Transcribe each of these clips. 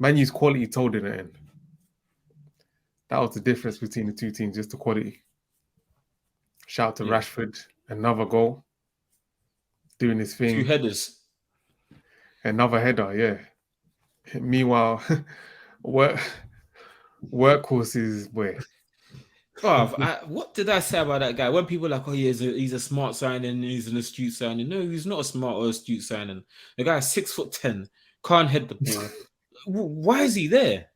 Man U's quality told in the end. That was the difference between the two teams, just the quality. Shout out to Rashford, another goal, doing his thing. 2 headers. Another header, yeah. Meanwhile, workhorse is where. Bruv, what did I say about that guy? When people are like, oh, he's a smart signing, he's an astute signing. No, he's not a smart or astute signing. The guy's 6'10", can't head the ball. Why is he there?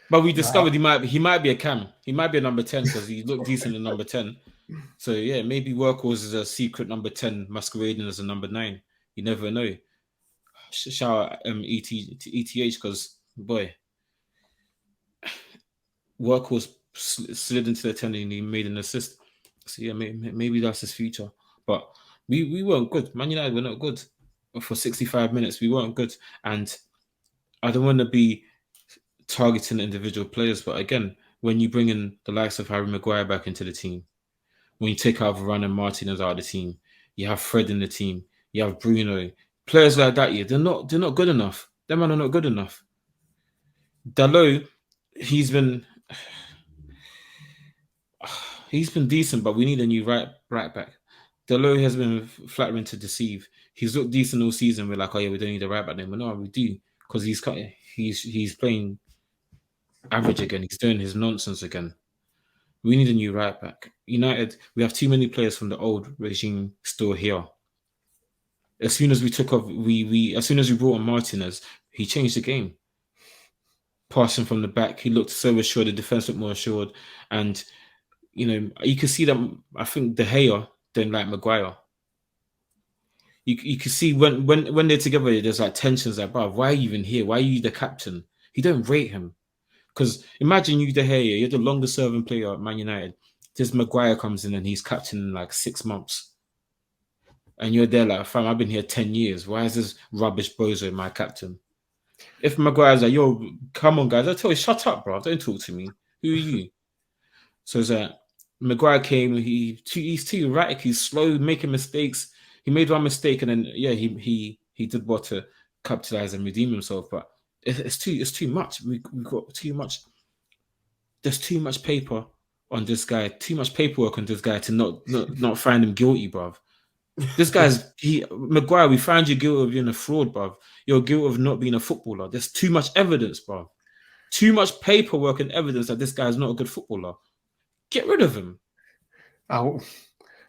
But we discovered he might be a cam. He might be a number 10 because he looked decent in number 10. So yeah, maybe Workhorse is a secret number 10 masquerading as a number 9. You never know. Shout out ETH because boy, Workhorse slid into the 10 and he made an assist. So yeah, maybe that's his future. But we weren't good. Man United were not good for 65 minutes. We weren't good, and I don't want to be targeting individual players, but again, when you bring in the likes of Harry Maguire back into the team, when you take out Varane and Martinez out of the team, you have Fred in the team, you have Bruno, players like that. Yeah, they're not good enough. Them man are not good enough. Dalot, he's been decent, but we need a new right back. Dalot has been flattering to deceive. He's looked decent all season. We're like, oh yeah, we don't need a right back anymore. No, we do, because he's playing average again. He's doing his nonsense again. We need a new right back. United, we have too many players from the old regime still here. As soon as we took off, as soon as we brought on Martinez, he changed the game. Passing from the back, he looked so assured. The defense looked more assured, and you could see that. I think De Gea didn't like Maguire. You could see when they're together, there's like tensions. Like, bro, why are you even here? Why are you the captain? He don't rate him. Because imagine you, De Gea, you're the longest serving player at Man United. This Maguire comes in and he's captain in like 6 months. And you're there like, fam, I've been here 10 years. Why is this rubbish bozo my captain? If Maguire's like, yo, come on, guys, I tell you, shut up, bro. Don't talk to me. Who are you? So it's like, Maguire came, he's too erratic, he's slow, making mistakes. He made one mistake and then, yeah, he did what to capitalize and redeem himself. But it's too much. We've got too much. There's too much paper on this guy. Too much paperwork on this guy to not find him guilty, bruv. This guy's Maguire. We found you guilty of being a fraud, bruv. You're guilty of not being a footballer. There's too much evidence, bruv. Too much paperwork and evidence that this guy is not a good footballer. Get rid of him.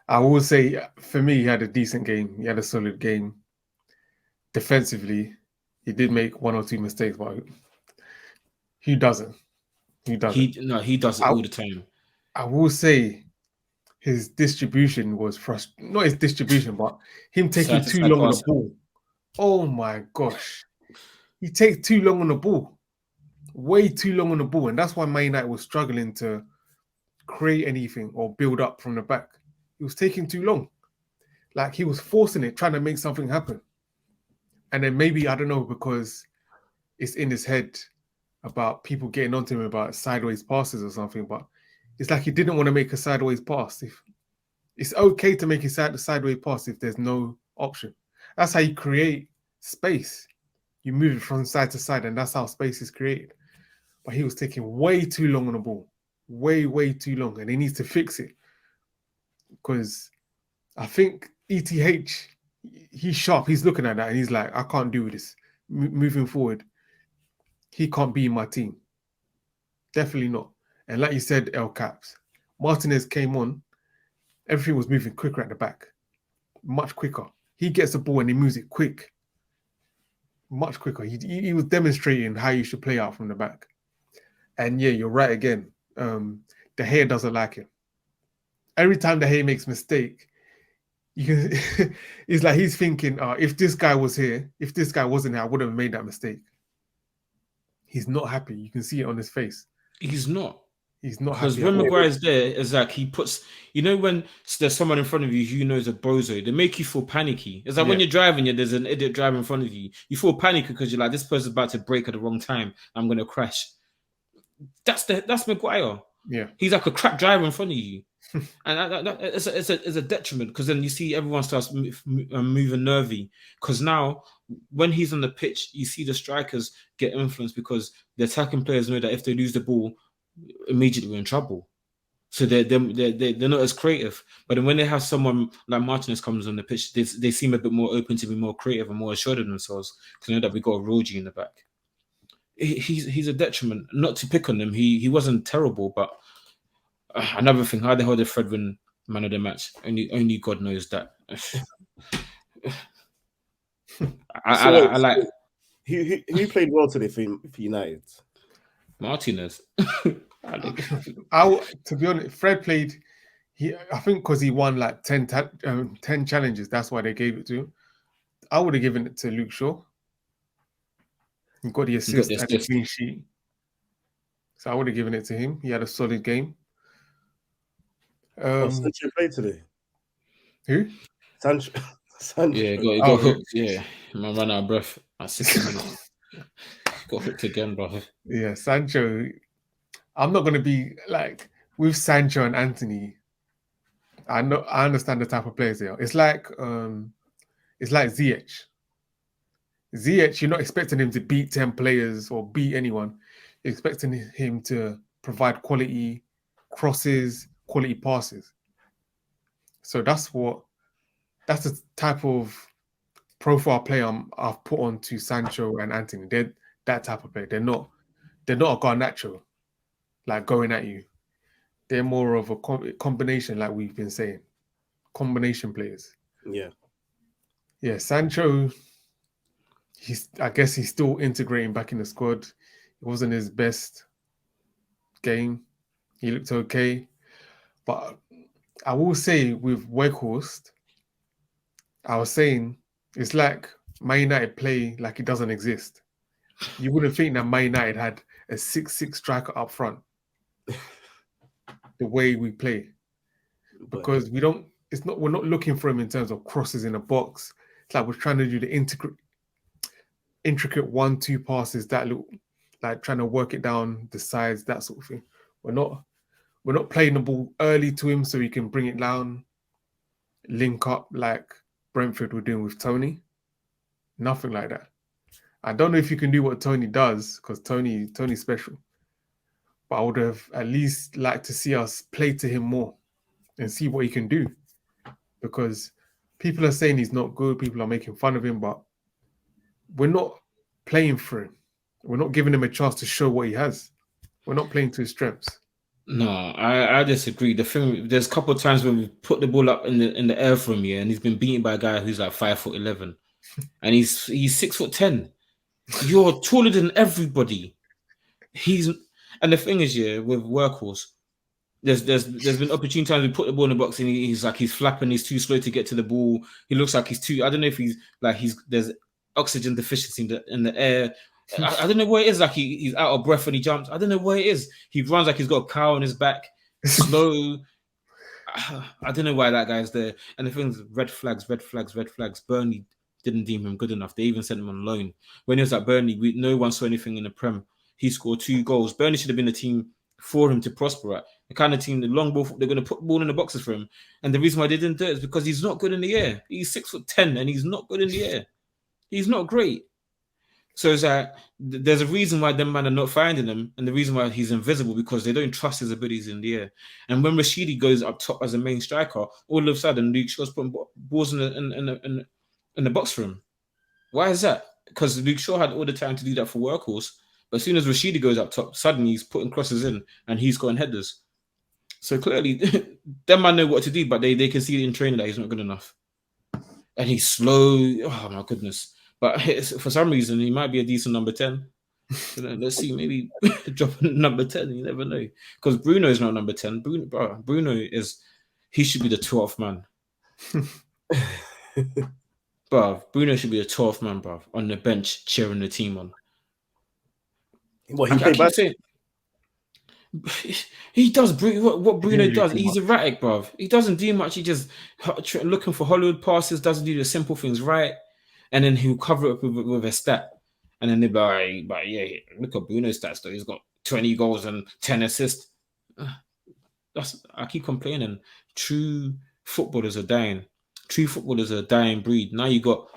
I will say, for me, he had a decent game. He had a solid game. Defensively, he did make 1 or 2 mistakes, but who doesn't? He does it all the time. I will say his distribution was frustrating. Not his distribution, but him taking too long on the ball. Oh my gosh. He takes too long on the ball. Way too long on the ball. And that's why Man United was struggling to create anything or build up from the back. He was taking too long. Like, he was forcing it, trying to make something happen. And then maybe, I don't know, because it's in his head about people getting onto him about sideways passes or something, but it's like he didn't want to make a sideways pass. If it's okay to make a sideways pass if there's no option. That's how you create space. You move it from side to side, and that's how space is created. But he was taking way too long on the ball. Way too long. And he needs to fix it. Because I think ETH, he's sharp. He's looking at that and he's like, I can't do this. Moving forward, he can't be in my team. Definitely not. And like you said, El Caps, Martinez came on. Everything was moving quicker at the back. Much quicker. He gets the ball and he moves it quick. Much quicker. He was demonstrating how you should play out from the back. And yeah, you're right again. De Gea doesn't like him. Every time De Gea makes a mistake, it's like he's thinking, if this guy was here, if this guy wasn't here, I wouldn't have made that mistake. He's not happy. You can see it on his face. He's not. He's not happy. Because when Maguire's there, it's like he puts, when there's someone in front of you who knows a bozo, they make you feel panicky. It's like when you're driving, there's an idiot driving in front of you. You feel panicky because you're like, this person's about to brake at the wrong time. I'm going to crash. That's Maguire. Yeah. He's like a crap driver in front of you. And it's a detriment because then you see everyone starts moving nervy because now when he's on the pitch, you see the strikers get influenced because the attacking players know that if they lose the ball, immediately we're in trouble. So they're not as creative. But then when they have someone like Martinez comes on the pitch, they seem a bit more open to be more creative and more assured of themselves because they know that we got a Roji in the back. He's a detriment. Not to pick on him, he wasn't terrible, but another thing, how the hell did Fred win man of the match? Only God knows that. I like. Who played well today for United? Martinez. To be honest, Fred played. I think because he won like 10 challenges, that's why they gave it to him. I would have given it to Luke Shaw. He got the assist and the clean sheet. So I would have given it to him. He had a solid game. Sancho played today. Who? Sancho. Yeah, got hooked. Yeah, man ran out of breath at 60 minutes. Got hooked again, bro. Yeah, Sancho. I'm not going to be like with Sancho and Anthony. I understand the type of players they are. It's like Ziyech. Ziyech, you're not expecting him to beat 10 players or beat anyone. You're expecting him to provide quality crosses, quality passes. So that's the type of profile player I've put on to Sancho and Anthony. They're that type of player. They're not a Garnacho, like going at you. They're more of a combination, like we've been saying. Combination players. Yeah, Sancho, I guess he's still integrating back in the squad. It wasn't his best game. He looked okay. But I will say with Weghorst, I was saying it's like Man United play like it doesn't exist. You wouldn't think that Man United had a 6'6" striker up front. The way we play. Because we're not looking for him in terms of crosses in the box. It's like we're trying to do the intricate 1-2 passes that look like trying to work it down the sides, that sort of thing. We're not playing the ball early to him so he can bring it down, link up like Brentford were doing with Tony. Nothing like that. I don't know if you can do what Tony does because Tony's special. But I would have at least liked to see us play to him more and see what he can do. Because people are saying he's not good, people are making fun of him, but we're not playing for him. We're not giving him a chance to show what he has. We're not playing to his strengths. No, I disagree. The thing, there's a couple of times when we put the ball up in the air from here, and he's been beaten by a guy who's like 5'11", and he's 6'10". You're taller than everybody. And the thing is, with Workhorse, there's been opportune times we put the ball in the box and he's flapping, he's too slow to get to the ball. He looks like I don't know if there's oxygen deficiency in the air. I don't know what it is. Like he's out of breath when he jumps. I don't know what it is. He runs like he's got a cow on his back, slow. I don't know why that guy's there. And the thing is, red flags. Burnley didn't deem him good enough. They even sent him on loan. When he was at Burnley, no one saw anything in the Prem. He scored 2 goals. Burnley should have been the team for him to prosper at. The kind of team, the long ball, they're going to put the ball in the boxes for him. And the reason why they didn't do it is because he's not good in the air. He's 6'10" and he's not good in the air. He's not great. So it's like there's a reason why them man are not finding him, and the reason why he's invisible because they don't trust his abilities in the air. And when Rashidi goes up top as a main striker, all of a sudden Luke Shaw's putting balls in the box for him. Why is that? Because Luke Shaw had all the time to do that for Workhorse, but as soon as Rashidi goes up top, suddenly he's putting crosses in and he's got headers. So clearly, them man know what to do, but they can see in training that he's not good enough, and he's slow. Oh my goodness. But for some reason, he might be a decent number 10. So let's see, maybe drop number 10. You never know. Because Bruno is not number 10. Bruno he should be the 12th man. Bruno should be the 12th man, bruv, on the bench cheering the team on. I keep saying, he does what Bruno does. He's erratic, bruv. He doesn't do much. He just looking for Hollywood passes, doesn't do the simple things right. And then he'll cover it up with a stat. And then they'll be like, yeah, look at Bruno's stats though. He's got 20 goals and 10 assists. I keep complaining. True footballers are dying. True footballers are a dying breed. Now you got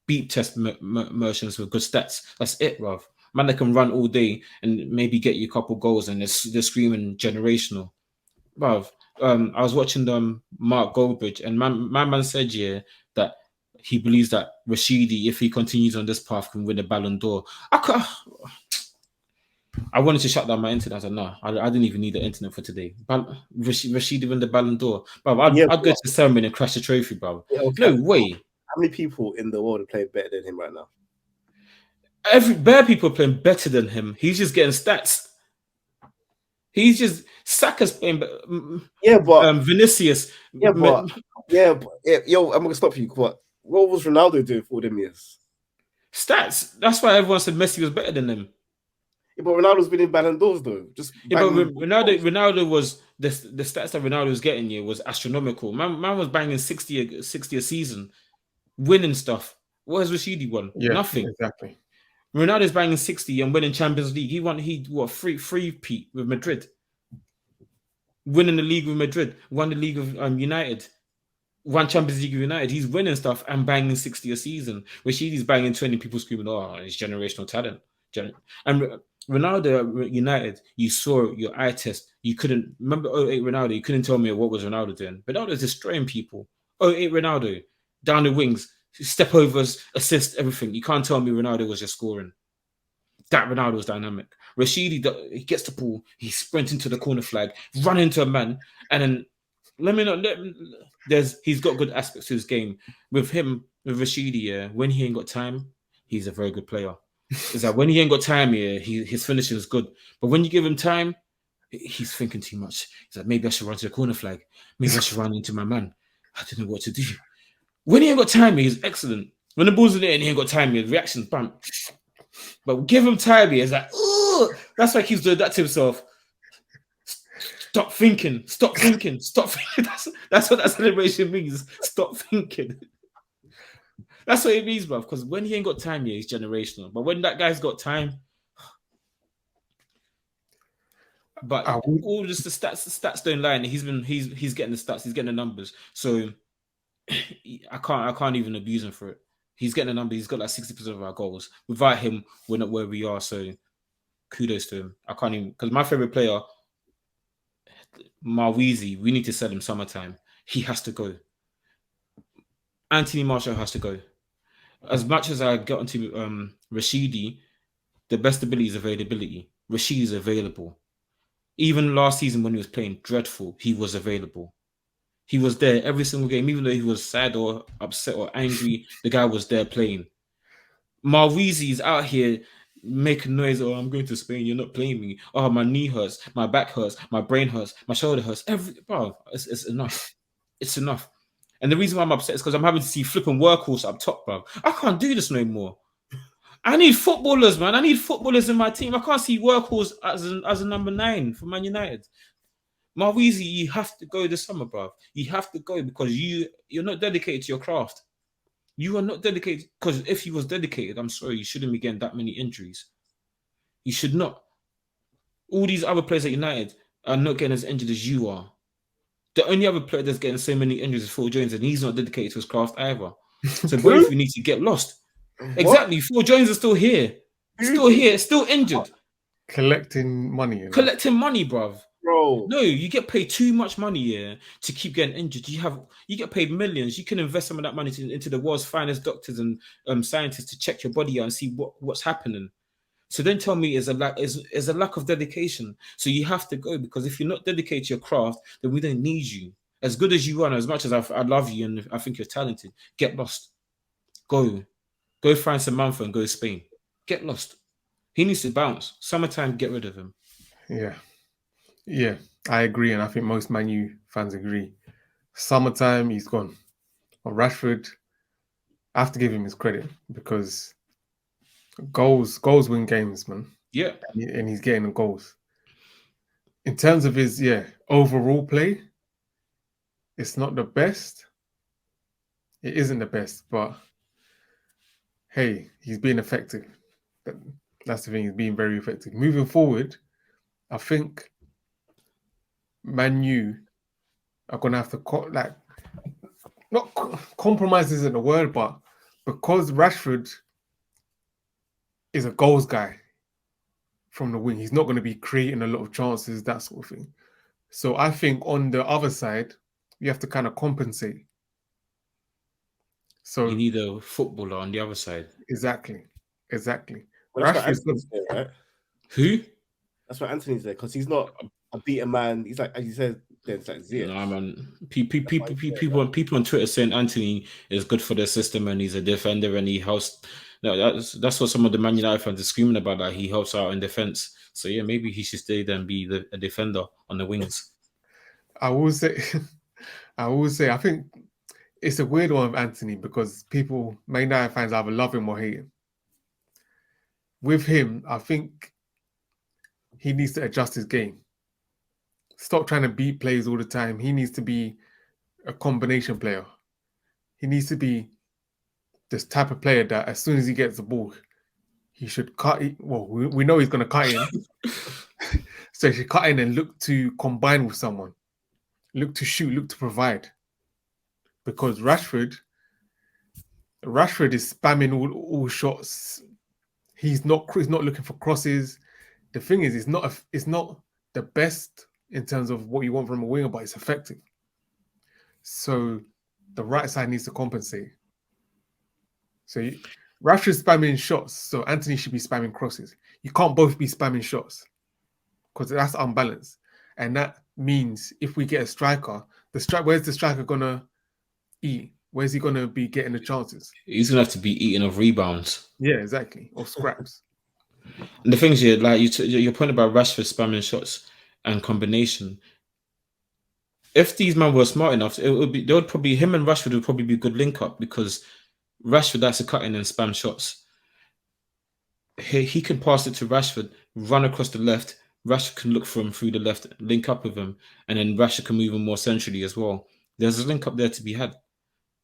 beat test merchants with good stats. That's it, bruv. Man that can run all day and maybe get you a couple goals, and they're screaming generational, bruv. I was watching Mark Goldbridge, and my man said that he believes that Rashidi, if he continues on this path, can win a Ballon d'Or. I wanted to shut down my internet. I said, no, I didn't even need the internet for today. Rashidi win the Ballon d'Or. Bruv, I'd go to the ceremony and crash the trophy, bruv. Yeah, okay. No way. How many people in the world are playing better than him right now? Bare people are playing better than him. He's just getting stats. He's just Saka's playing. Yeah, but Vinicius. Yo, I'm gonna stop you. What was Ronaldo doing for all them years? Stats. That's why everyone said Messi was better than him. Yeah, but Ronaldo's been in Ballon d'Ors though. But Ronaldo was the stats that Ronaldo was getting here was astronomical. Man was banging 60 a season, winning stuff. What has Rashidi won? Yeah, nothing. Exactly. Ronaldo's banging 60 and winning Champions League. He won three peat with Madrid. Winning the league with Madrid, won the league of United, won Champions League with United. He's winning stuff and banging 60 a season. Rashidi's banging 20, people screaming, oh, it's generational talent. And Ronaldo at United, you saw your eye test. You couldn't remember 08 Ronaldo. You couldn't tell me what was Ronaldo doing. Ronaldo's destroying people. 08 Ronaldo, down the wings, step overs, assist, everything. You can't tell me Ronaldo was just scoring. That Ronaldo was dynamic. Rashidi, he gets the ball, he sprints into the corner flag, run into a man, and then he's got good aspects to his game. With Rashidi, when he ain't got time, he's a very good player. It's like when he ain't got time, his finishing is good. But when you give him time, he's thinking too much. He's like, maybe I should run to the corner flag. Maybe I should run into my man. I don't know what to do. When he ain't got time, he's excellent. When the ball's in there and he ain't got time, his reactions, bam. But give him time, it's like, oh, that's why he's doing that to himself. Stop thinking. That's what that celebration means. Stop thinking. That's what it means, bro. Because when he ain't got time, he's generational. But when that guy's got time, but all just the stats don't lie. And he's getting the stats, he's getting the numbers. So I can't even abuse him for it. He's getting a number. He's got like 60% of our goals. Without him, we're not where we are. So kudos to him. I can't even, because my favorite player, Marweezy, we need to sell him summertime. He has to go. Anthony Martial has to go. As much as I got into Rashidi, the best ability is availability. Rashidi is available. Even last season when he was playing dreadful, he was available. He was there every single game, even though he was sad or upset or angry. The guy was there playing. Marweezy is out here making noise. Oh, I'm going to Spain. You're not playing me. Oh, my knee hurts. My back hurts. My brain hurts. My shoulder hurts. It's enough. It's enough. And the reason why I'm upset is because I'm having to see flipping workhorse up top, bro. I can't do this no more. I need footballers, man. I need footballers in my team. I can't see workhorse as a number 9 for Man United. Marweezy, you have to go this summer, bruv. You have to go because you're not dedicated to your craft. You are not dedicated, because if you was dedicated, I'm sorry, you shouldn't be getting that many injuries. You should not. All these other players at United are not getting as injured as you are. The only other player that's getting so many injuries is Phil Jones, and he's not dedicated to his craft either. So both of you need to get lost. What? Exactly. Phil Jones is still here. Still injured. Collecting money. Collecting money, bruv. Bro. No, you get paid too much money to keep getting injured. You get paid millions. You can invest some of that money into the world's finest doctors and scientists to check your body out and see what's happening. So don't tell me is a lack of dedication. So you have to go, because if you're not dedicated to your craft, then we don't need you. As good as you are, and as much as I love you and I think you're talented, get lost. Go find Samantha and go to Spain. Get lost. He needs to bounce. Summertime, get rid of him. Yeah, I agree, and I think most Man U fans agree. Summertime, he's gone. But Rashford, I have to give him his credit, because goals win games, man. Yeah. And he's getting the goals. In terms of his overall play, it's not the best. It isn't the best, but hey, he's being effective. That's the thing, he's being very effective. Moving forward, I think Man U are gonna have to not compromise isn't a word, but because Rashford is a goals guy from the wing, he's not going to be creating a lot of chances, that sort of thing. So I think on the other side, you have to kind of compensate. So you need a footballer on the other side. Exactly. Well, that's why Rashford's Anthony's there, right? Who? That's why Anthony's there, because he's not a beaten man. He's like, as you said, then it's like Ziyech. Nah, man. People on Twitter saying Anthony is good for the system and he's a defender and he helps. No, that's what some of the Man United fans are screaming about. That he helps out in defense. So yeah, maybe he should stay there and be a defender on the wings. I will say, I think it's a weird one with Anthony because Man United fans either love him or hate him. With him, I think he needs to adjust his game. Stop trying to beat players all the time. He needs to be a combination player. He needs to be this type of player that as soon as he gets the ball, he should cut it. Well, we know he's going to cut in. So he should cut in and look to combine with someone. Look to shoot, look to provide. Because Rashford is spamming all shots. He's not looking for crosses. The thing is, it's not the best in terms of what you want from a winger, but it's effective. So the right side needs to compensate. So Rashford's spamming shots, so Anthony should be spamming crosses. You can't both be spamming shots because that's unbalanced. And that means if we get a striker, where's the striker gonna eat? Where's he gonna be getting the chances? He's gonna have to be eating of rebounds. Yeah, exactly, or scraps. And the things here, like your point about Rashford spamming shots and combination. If these men were smart enough, him and Rashford would probably be a good link up because Rashford likes to cut in and spam shots. He can pass it to Rashford, run across the left. Rashford can look for him through the left, link up with him, and then Rashford can move him more centrally as well. There's a link up there to be had.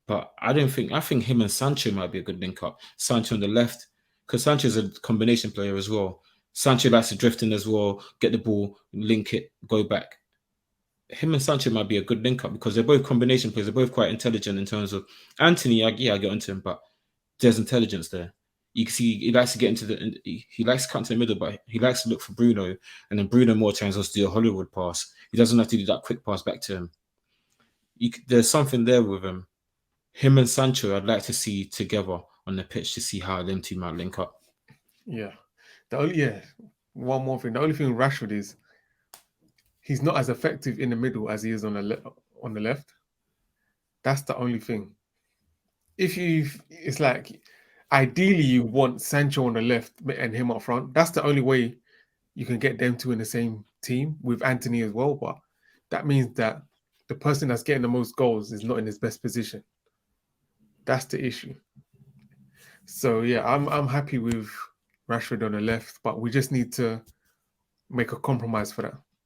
But I think him and Sancho might be a good link up. Sancho on the left, because Sancho is a combination player as well. Sancho likes to drift in as well, get the ball, link it, go back. Him and Sancho might be a good link up because they're both combination players. They're both quite intelligent in terms of Anthony. I get into him, but there's intelligence there. You can see he likes to get into he likes to cut into the middle, but he likes to look for Bruno, and then Bruno more times wants to do a Hollywood pass. He doesn't have to do that quick pass back to him. There's something there with him. Him and Sancho, I'd like to see together on the pitch to see how them two might link up. Yeah. One more thing. The only thing with Rashford is he's not as effective in the middle as he is on the left. That's the only thing. It's like ideally you want Sancho on the left and him up front. That's the only way you can get them two in the same team with Anthony as well. But that means that the person that's getting the most goals is not in his best position. That's the issue. So yeah, I'm happy with Rashford on the left, but we just need to make a compromise for that.